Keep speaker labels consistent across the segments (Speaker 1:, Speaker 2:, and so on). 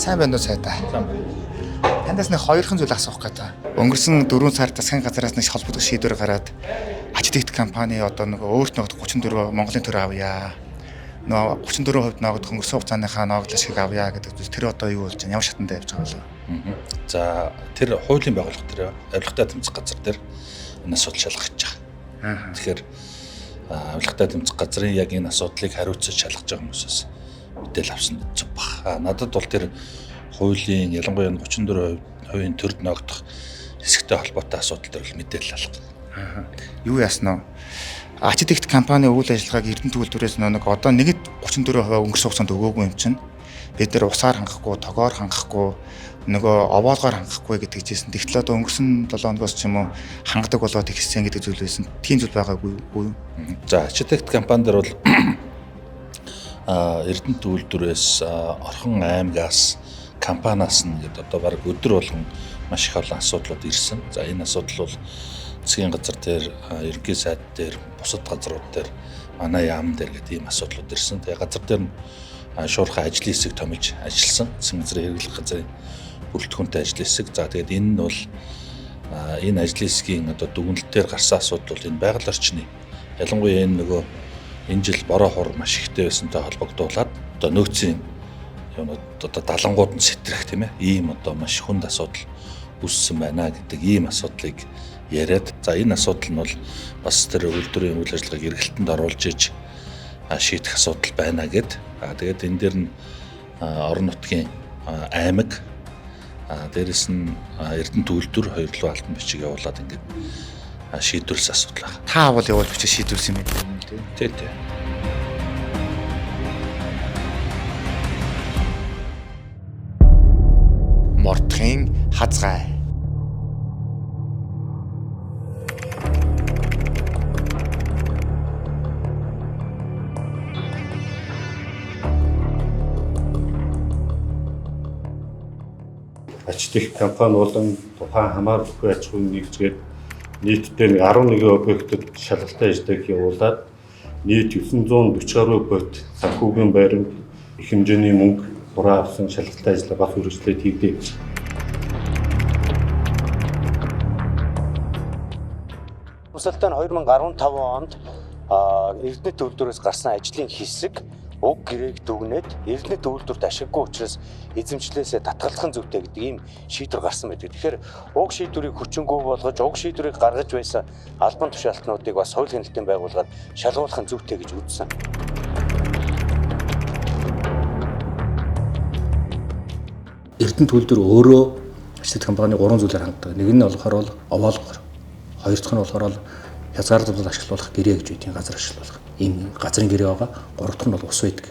Speaker 1: Сайн байна уу сайдаа? Танаас нэг хоёрхан зүйл асуух гэдэг. Өнгөрсөн 4 сард засгийн газараас нэг холбогдох шийдвэр гараад ачтэгт компани одоо нөгөө өөрт ногдох 34 Монголын төр авъя. Нөгөө 34% ногдох өнгөрсөн хугацааныхаа ногдлол шиг авъя гэдэг. Тэр одоо юу болж байна? Ямар шатанд явж байгаа вэ?
Speaker 2: За тэр хуулийн байгууллага тэр авилгатай тэмцэх газар дээр энэ асуудал шалгах гэж байгаа. Тэгэхээр авилгатай тэмцэх газрын яг энэ асуудлыг хариуцаж шалгах байгаа хүмүүсээс мэдээлэл авсан зүг баг. Надад бол тэр хуулийн ялангуяа 34%-ийн төрд ногдох хэсэгтэй холбоотой асуудал дээр л мэдээлэл алга.
Speaker 1: Юу яасан нь? Ачтэгт компани үйл ажиллагааг Эрдэнэ төлөвлөрөөс нэг одоо нэгэд 34% өнгөрсөн хугацаанд өгөөгүй юм чинь бид нар усаар хангахгүй, тогоор хангахгүй, нөгөө овоолгоор хангахгүй гэдэг жийсэн. Тэгтэл одоо өнгөрсөн 7 хоногоос ч юм уу хангадаг болоод ихсэн гэдэг зүйл байсан. Тийм зүйл байгаагүй юу?
Speaker 2: За ачтэгт компани дээр бол Эрдэнэ төлөвлөрөөс Орхон аймгаас компаниас нь гэдэг одоо баг өдөр болгон маш их олон асуудлууд ирсэн. За энэ асуудал бол засгийн газар дээр, ерөнхий сайд дээр, бусад газрууд дээр, манай яам дээр гэдэг ийм асуудлууд ирсэн. Тэгээ газар дээр нь шуурхай ажлын хэсэг томилж ажилласан. Засгийн газрын хэрэглэх газрын бүрэлдэхүүнтэй ажлын хэсэг. За тэгээд энэ нь бол энэ ажлын хэсгийн одоо дүгнэлтээр гарсан асуудал бол энэ байгаль орчны ялангуяа энэ нөгөө энэ жил бороо хор маш ихтэй байсантай холбогдуулаад одоо нөөцийн юмуд одоо далангууд нь сэтрэх тийм ээ ийм одоо маш хүнд асуудал үүссэн байна гэдэг ийм асуудлыг яриад за энэ асуудал нь бол бас тэр үйлдвэрийн үйл ажиллагааг эргэлтэнд оруулж иж шийдэх асуудал байна гэд. Тэгээд энэ дээр нь орон нутгийн аймаг дээрэс нь Эрдэнэ төлөвлөр хоёрлоо алтан бичиг явуулаад ингээд шийдвэрлсэн асуудал байна.
Speaker 1: Та бол явуулж бичиж шийдвэрлсэн юм байна
Speaker 2: тий.
Speaker 1: Мордхын хазгай.
Speaker 3: Ачтэгт компани болон тухайн хамаар бүхий аж ахуйн нэгжгээд нийтдээ 11 объектэд шалгалтай ажлыг явуулаад нийт 940 гаруй бот санхүүгийн байранд их хэмжээний мөнгө буруу авсан шалгалтай ажил бага үргэлжлээд хийгдээ.
Speaker 4: Усалтай нь 2015 онд Эрдэнэ төлөвлөрөөс гарсан ажлын хэсэг уг гэрээг дүгнээд Эрдэнэ төлөвлөрт ашиггүй учраас эзэмшлээсээ татгалзахын зүйтэй гэдэг ийм шийдвэр гарсан байдаг. Тэгэхээр уг шийдвэрийг хүчингүй болгож, уг шийдвэрийг гаргаж байсан албан тушаалтнуудыг бас соёл хяналтын байгууллагад шалгуулахын зүйтэй гэж үзсэн.
Speaker 5: Эрдэнэ төлөвлөр өөрөө ачтэгт компани 3 зүйлээр ханддаг. Нэг нь болохоор овоолгоор, хоёр дахь нь болохоор хязгаарлалт ашиглуулах гэрээ гэж үүдийн газар ашиглуулах. Ийм газрын гэрээ байгаа. Гурав дахь нь бол ус байдаг.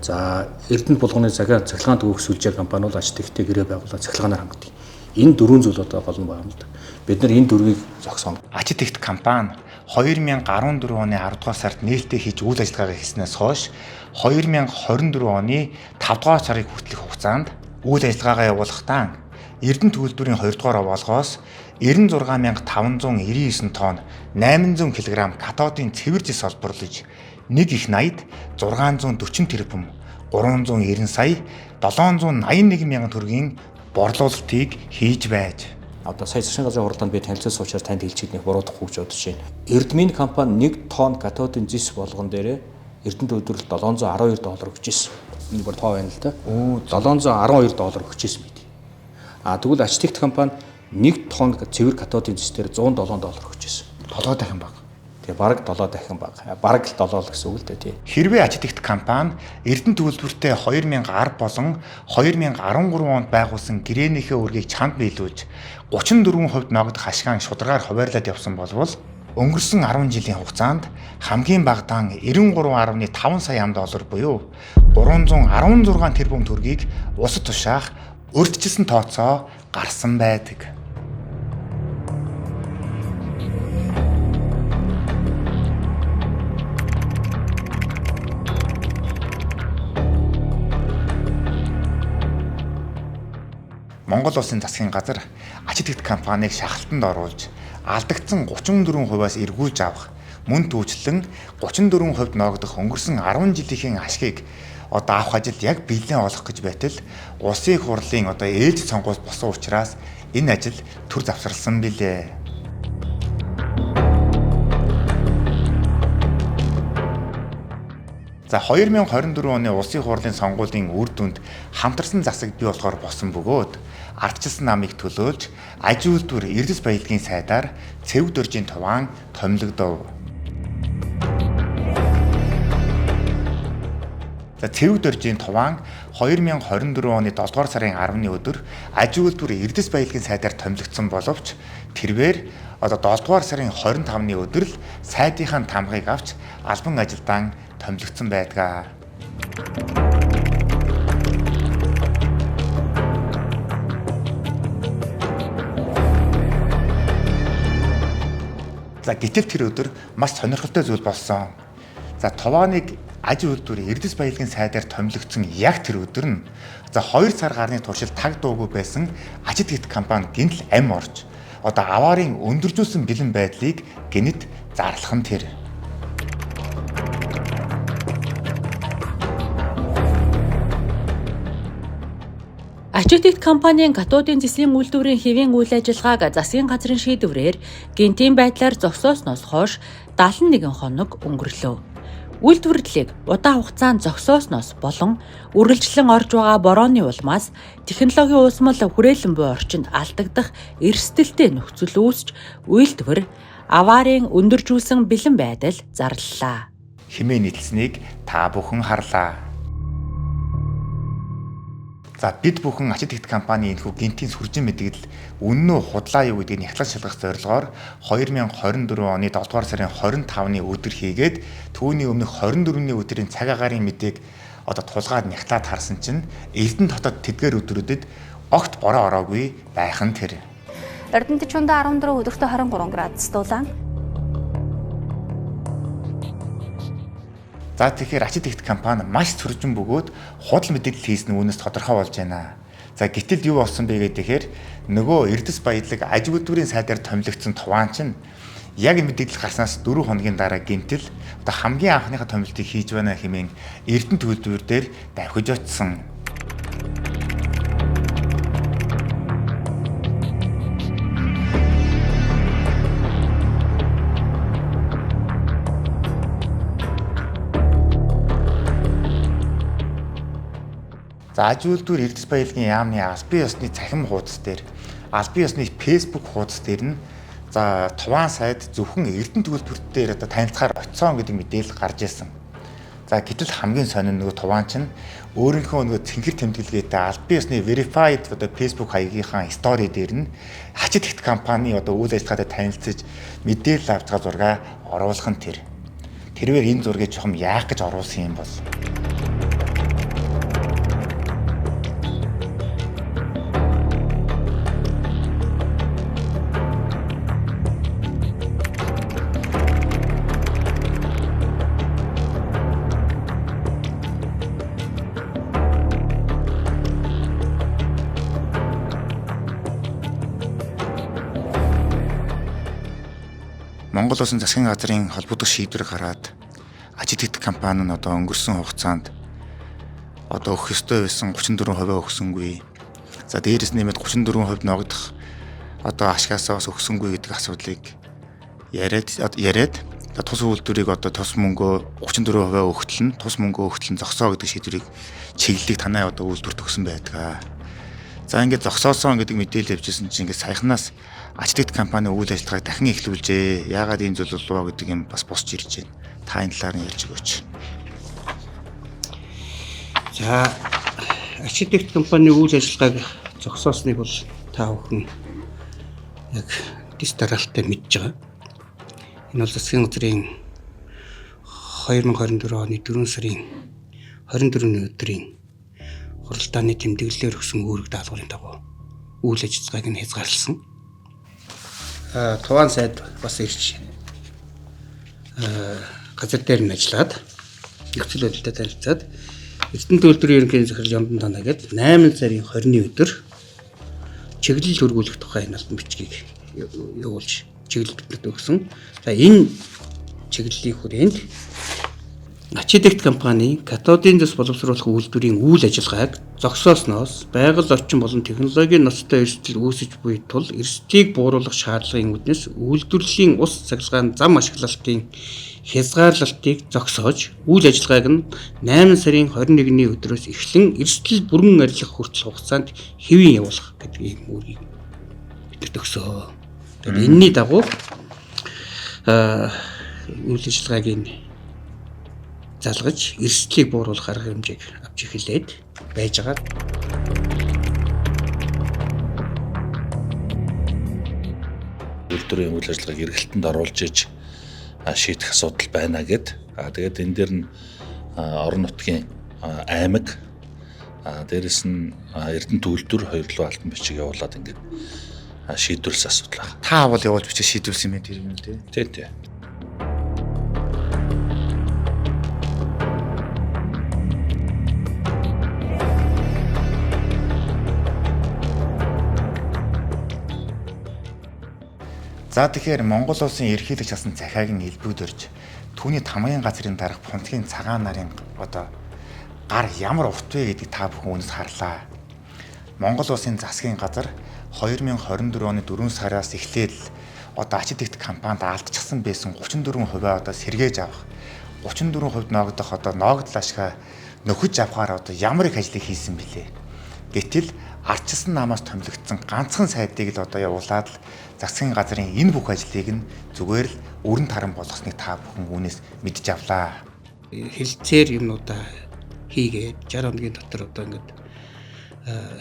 Speaker 5: За Эрдэнэ булганы цахилгаан төвөг сүлжээ компани бол ачтэгтээ гэрээ байгуулаад цахилгаанаар хангадаг. Энэ дөрвөн зүйл одоо гол нь байна л да. Бид нар энэ дөрвийг зогсооно.
Speaker 1: Ачтэгт компани 2014 оны 10 дугаар сард нээлттэй хийж үйл ажиллагаагаа хийснээс хойш 2024 оны 5 дугаар сарын хүртэлх хугацаанд үйл ажиллагаагаа явуулахдаа Эрдэнэ төлөвлөрийн 2 дугаар овоолгоос 96599 тонн 800 кг катодын цэвэр зис олборлож 1 их 80-д 640 тэрбум 390 сая 781 мянган төгрөгийн борлуулалтыг хийж байж.
Speaker 5: Одоо сая засгийн газрын хуралдаанд би танилцуулсан учраас танд хэлчихээд нэг буруудах хөвж бодож байна. Эрдмийн компани 1 тонн катодын зис болгон дээрээ Эрдэнэ төлөвлөлт $712 өгч ирсэн. Энэ бүр тоо байна л да. $712 өгч ирсэн мэт. Тэгвэл ачтэгт компани 1 тонн цэвэр катодын зис дээр $107 өгч ирсэн.
Speaker 1: 7 дахин баг.
Speaker 5: Тэгээ бараг 7 дахин баг. Бараг л 7 л гэсэн үг л дээ тий.
Speaker 1: Хэрвээ ачтэгт компани Эрдэнэ төлөвлөртөө 2010 болон 2013 онд байгуулсан гэрээнийхээ үргийг чанд биелүүлж 34% ногдох ашгаан шударгаар хуваарлаад явсан болвол өнгөрсөн 10 жилийн хугацаанд хамгийн багадаа 93.5 сая $, буюу 316 тэрбум төгрөгийг усад тушаах урьдчилсан тооцоо гарсан байдаг. Монгол улсын засгийн газар ачтэгт компанийг шахалтанд оруулж алдагдсан 34%-аас эргүүлж авах, мөн түүчлэн 34% ногдох өнгөрсөн 10 жилийн ашгийг одоо авах ажилд яг бэлэн олох гэж байтал улсын их хурлын одоо ээлж сонгуульд босон учраас энэ ажил төр завсарласан билээ. За 2024 оны улсын хурлын сонгуулийн үр дүнд хамтарсан засаг бий болохоор босон бөгөөд ардчилсан намыг төлөөлж аж үйлдвэр эрдэс баялагын сайдаар цэвэг дөржийн товаан томилогдов. За цэвэг дөржийн товаан 2024 оны 7 дугаар сарын 10-ны өдөр аж үйлдвэр эрдэс баялагын сайдаар томилогдсон боловч тэрээр одоо 7 дугаар сарын 25-ны өдөр л сайдынхаа тамгыг авч албан ажилдаан томилогдсон байдгаа. За гэтэл тэр өдөр маш сонирхолтой зүйл болсон. За товааныг аж үйлдвэрийн эрдэс баялагын сайдаар томилогдсон яг тэр өдөр нь за 2 сар гарны туршид таг дуугүй байсан ажид гэт компани гинтл ам орж одоо аваарын өндөржүүлсэн бэлэн байдлыг гэнэт зарлах нь тэр.
Speaker 6: Ачидит компанийн катодын зэслийн үйлдвэрийн хэвийн үйл ажиллагааг засгийн газрын шийдвэрээр гинтийн байдлаар зогсоосноос хойш 71 хоног өнгөрлөө. Үйлдвэрлэлийг удаан хугацаанд зогсоосноос болон үргэлжлэн орж байгаа борооны улмаас технологийн уусмал хүрээлэн буй орчинд алдагдах эрсдэлтэй нөхцөл үүсч үйлдвэр аваарын өндөржүүлсэн бэлэн байдал зарлалаа.
Speaker 1: Хэмээн нийтлсэнийг та бүхэн харлаа. За бид бүхэн ачид гэт компани энэхүү гинтийн сүржин мэдээлэл үнэн үү худлаа юу гэдгийг нягтлан шалгах зорилгоор 2024 оны 7 дугаар сарын 25-ны өдөр хийгээд түүний өмнөх 24-ний өдрийн цаг агаарын мэдээг одоо тулгаад нягтлаад харсан чинь Эрдэнэ хотод тэдгээр өдрүүдэд огт бороо ороогүй байх нь тэр.
Speaker 7: Эрдэнэт чундаа 14 өдөртөө 23 градус дулаан.
Speaker 1: За тэгэхээр ачид гэт компани маш сүржин бөгөөд худал мэдээлэл хийсэн үнээс тодорхой болж байна. За гэтэл юу болсон бэ гэхээр нөгөө эрдэс баялаг аж үйлдвэрийн сайдаар томилогдсон товаан чинь яг мэдээлэл гарснаас 4 хоногийн дараа гинтэл одоо хамгийн анхныхаа томилтыг хийж байна хэмээн Эрдэнэт үйлдвэр дээр давхиж очсон. За аж үйлдвэр эрдэс баялагын яамны албан ёсны цахим хуудас дээр албан ёсны Facebook хуудас дээр нь за товаан сайд зөвхөн Эрдэнэт үйлдвэрт дээр одоо танилцахаар очисон гэдэг мэдээлэл гарч ирсэн. За гэтэл хамгийн сонин нөгөө товаан чинь өөрийнхөө нөгөө цэнхэр тэмдэглэгээтэй албан ёсны verified одоо Facebook хаягийнхаа стори дээр нь ачид гэт компани одоо үйл ажиллагаатай танилцж мэдээлэл авч байгаа зураг оруулах нь тэр. Тэрвэр энэ зургийг чухам яах гэж оруулсан юм бол Монгол Улсын засгийн газрын холбогдох шийдвэр гараад ачид гэт компани нь одоо өнгөрсөн хугацаанд одоо өгөх ёстой байсан 34% өгсөнгүй. За дээрээс нэмээд 34% ногдох одоо ашгаасаа бас өгсөнгүй гэдэг асуудлыг яриад тус үйлдвэрийг одоо тус мөнгөө 34% өгтөл нь тус мөнгөө өгтөл нь зогсоо гэдэг шийдвэрийг чиглэлийг танай одоо үйлдвэрт өгсөн байдаг. За ингээд зогсоосон гэдэг мэдээлэл авчихсан чинь ингээд саяхнаас ачид гэт компани үйл ажиллагааг дахин эхлүүлжээ. Яагаад энэ зүйл болов гэдэг юм бас босч ирж байна. Та энэ талаар нь ярьж өгөөч.
Speaker 8: За ачид гэт компани үйл ажиллагааг зогсоосныг бол та бүхэн яг дэс дараалттай мэдж байгаа. Энэ бол засгийн газрын 2024 оны 4 сарын 24-ний өдрийн хуралдааны тэмдэглэлээр өгсөн үүрэг даалгаврын дагуу үйл ажиллагааг нь хязгаарласан. Товаан сайд бас ирж газар дээр нь ажиллаад нөхцөл байдлаа танилцаад Эрдэнэт үйлдвэрийн ерөнхий захирал Ямдан танаа гээд 8 сарын 20-ны өдөр чиглэл хөргүүлэх тухай энэ алтан бичгийг явуулж чиглэл бидэнд өгсөн. За энэ чиглэлийн хүрээнд Ачидэгт компани катодын зас боловсруулах үйлдвэрийн үйл ажиллагааг зогсоосноос байгаль орчин болон технологийн ноцтой эрсдэл үүсэж буй тул эрсдлийг бууруулах шаардлагын үүднээс үйлдвэрлэлийн ус цахилгаан зам ашиглалтын хязгаарлалтыг зогсоож үйл ажиллагааг нь 8 сарын 21-ний өдрөөс эхлэн эрсдэл бүрэн арилгах хүртэл хугацаанд хэвийн явуулах гэдэг ийм үүргийг бид төгсөө. Тэгэхээр энэний дагуу үйл ажиллагааг залгаж эрсдлийг бууруулах арга хэмжээг авч эхлээд байж байгаа.
Speaker 2: Үйлдвэрийн үйл ажиллагааг эргэлтэнд оруулж иж шийдэх асуудал байна гэд. Тэгээд энэ дээр нь орон нутгийн аймаг дээрэс нь Эрдэнэт үйлдвэр хоёрлоо алтан бичиг явуулаад ингээд шийдвэрлсэн асуудал байна.
Speaker 1: Та бол явуулж бичиж шийдвэрсэн юм тэр юм тий.
Speaker 2: Тий.
Speaker 1: За тэгэхээр Монгол улсын ерөнхийлөгч асан захиаг нь элбэгдэрж түүний тамгын газрын дарга Пунтгийн цагаан нарын гар ямар урт вэ гэдгийг та бүхэн үнэс харлаа. Монгол улсын засгийн газар 2024 оны 4 сараас эхлээл ачидэгт компанид алдчихсан байсан 34% сэргээж авах 34% ногдох ногдол ашгаа нөхөж авахаар ямар их ажлыг хийсэн бilé. Гэтэл ардчилсан намаас томилогдсон ганцхан сайдыг л явуулаад л засгийн газрын энэ бүх ажлыг нь зүгээр л өрн таран болгосныг та бүхэн үүнээс мэдж авлаа.
Speaker 8: Хилцээр юмнуудаа хийгээд 60 хоногийн дотор ингээд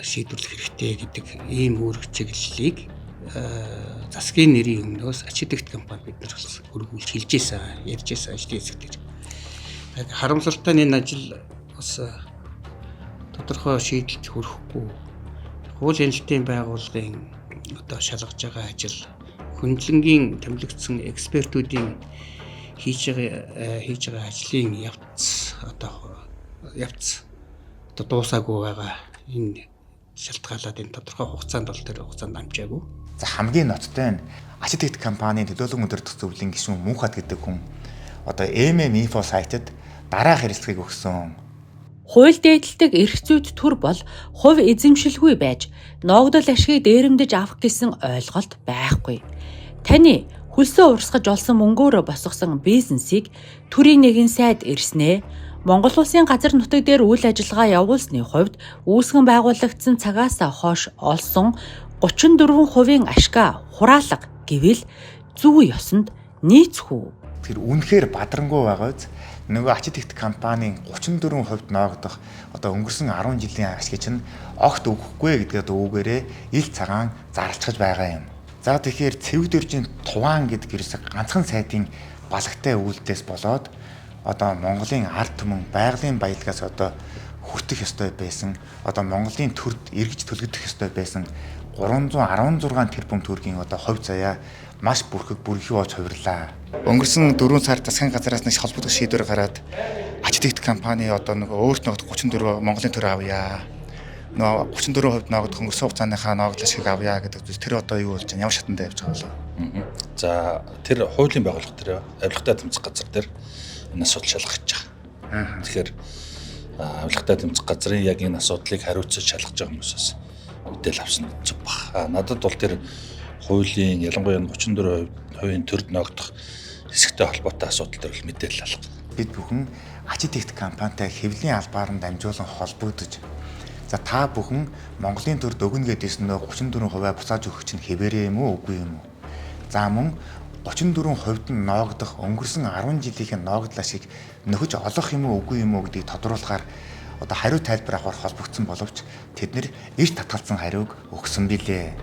Speaker 8: шийдвэрлэх хэрэгтэй гэдэг ийм үүрэг чиглэлийг засгийн нэрийн өмнөөс ачидэгт компани бид нар хөргүүлж хэлж ийсэн, ярьж ийсэн ажлын хэсэг дээр. Харамсалтай нь энэ ажил бас тодорхой шийдэлд хүрэхгүй хууль нэлтийн байгууллагын шалгаж байгаа ажил хүндлэнгийн томилогдсон экспертүүдийн хийж байгаа ажлын явц дуусаагүй байгаа. Энэ шалтгаалаад энэ тодорхой хугацаанд бол тэр хугацаанд амжаагүй.
Speaker 1: За хамгийн ноцтой нь ачидэгт компанийн төлөөлөн удирдах зөвлөлийн гишүүн Мөнхат гэдэг хүн MM-Info сайтад дараах хэрэгслийг өгсөн.
Speaker 6: Хууль дээдлдэг эрх зүйд төр бол хувь эзэмшилгүй байж ногдол ашгийг дээрэмдэж авах гэсэн ойлголт байхгүй. Таны хөлсөө урсгаж олсон мөнгөөрөө босгосон бизнесийг төрийн нэгэн сайд ирснээ Монгол улсын газар нутаг дээр үйл ажиллагаа явуулсны хувьд үүсгэн байгуулагдсан цагаас хойш олсон 34% ашгаа хураалга гэвэл зүй ёсонд нийцэхгүй.
Speaker 1: Тэр үнэхээр бадрангуй байгааз нөгөө ачидэгт компанийн 34% ногдох өнгөрсөн 10 жилийн ашиг чинь огт өгөхгүй гэдгээд өвгөрөө ил цагаан зарлцгаж байгаа юм. За тэгэхээр цэвэг дөржийн туваан гэдэг ерөөсө ганцхан сайдын балагтай үйлдэлээс болоод Монголын ард түмэн байгалийн баялагаас хүртэх ёстой байсан Монголын төрд эргэж төлөгдөх ёстой байсан 316 тэрбум төгрөгийн хувь заяа маш бүрхэг болж хувирлаа. Өнгөрсөн 4 сард засгийн газраас нэг холбогдох шийдвэр гараад ачидэгт компани нөгөө өөрт ногдох 34 Монголын төр авъя. Нөгөө 34% ногдох өнгөрсөн хугацааныхаа ногдол ашиг авъя гэдэг тэр юу болж байна? Ямар шатанд явж байгаа вэ?
Speaker 2: За тэр хуулийн байгууллага тэр авилгатай тэмцэх газар дээр энэ асуудал шалгах гэж байгаа. Тэгэхээр авилгатай тэмцэх газрын яг энэ асуудлыг хариуцаж шалгах байгаа хүмүүсээс мэдээлэл авсан зүг баг. Надад бол тэр хуулийн ялангуяа 34% төрд ногдох хэсэгтэй холбоотой асуудал дээр л мэдээлэл алга.
Speaker 1: Бид бүхэн ачидэгт компанитай хэвлэлийн албаар нь дамжуулан холбогдож та бүхэн Монголын төрд өгнө гэдээсэн 34% буцааж өгөх чинь хэвээрээ юм уу үгүй юм уу? За мөн 34% нь ногдох өнгөрсөн 10 жилийн ногдол ашиг нөхөж олох юм уу үгүй юм уу гэдгийг тодруулахаар хариу тайлбар авахар холбогдсон боловч тэд нэр эрт татгалзсан хариуг өгсөн билээ.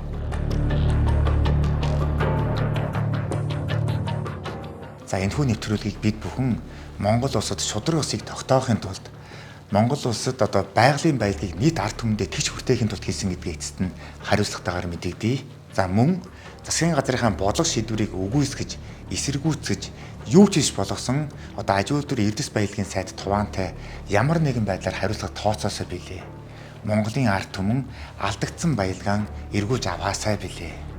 Speaker 1: За энэхүү нэвтрүүлгийг бид бүхэн Монгол улсад шудраг усыг тогтоохын тулд Монгол улсад байгалийн баялагийг нийт ард түмэндээ тэгш хүртээхийн тулд хийсэн гэдгийг эцэст нь хариуцлагатайгаар мэдэгдэе. За мөн засгийн газрынхаа бодлого шийдвэрийг үгүйсгэж, эсэргүүцэж, юу ч хийж болгосон аж үйлдвэр эрдэс баялагын сайд туваантай ямар нэгэн байдлаар хариуцлага тооцоосоо билээ. Монголын ард түмэн алдагдсан баялгаан эргүүлж аваасай билээ.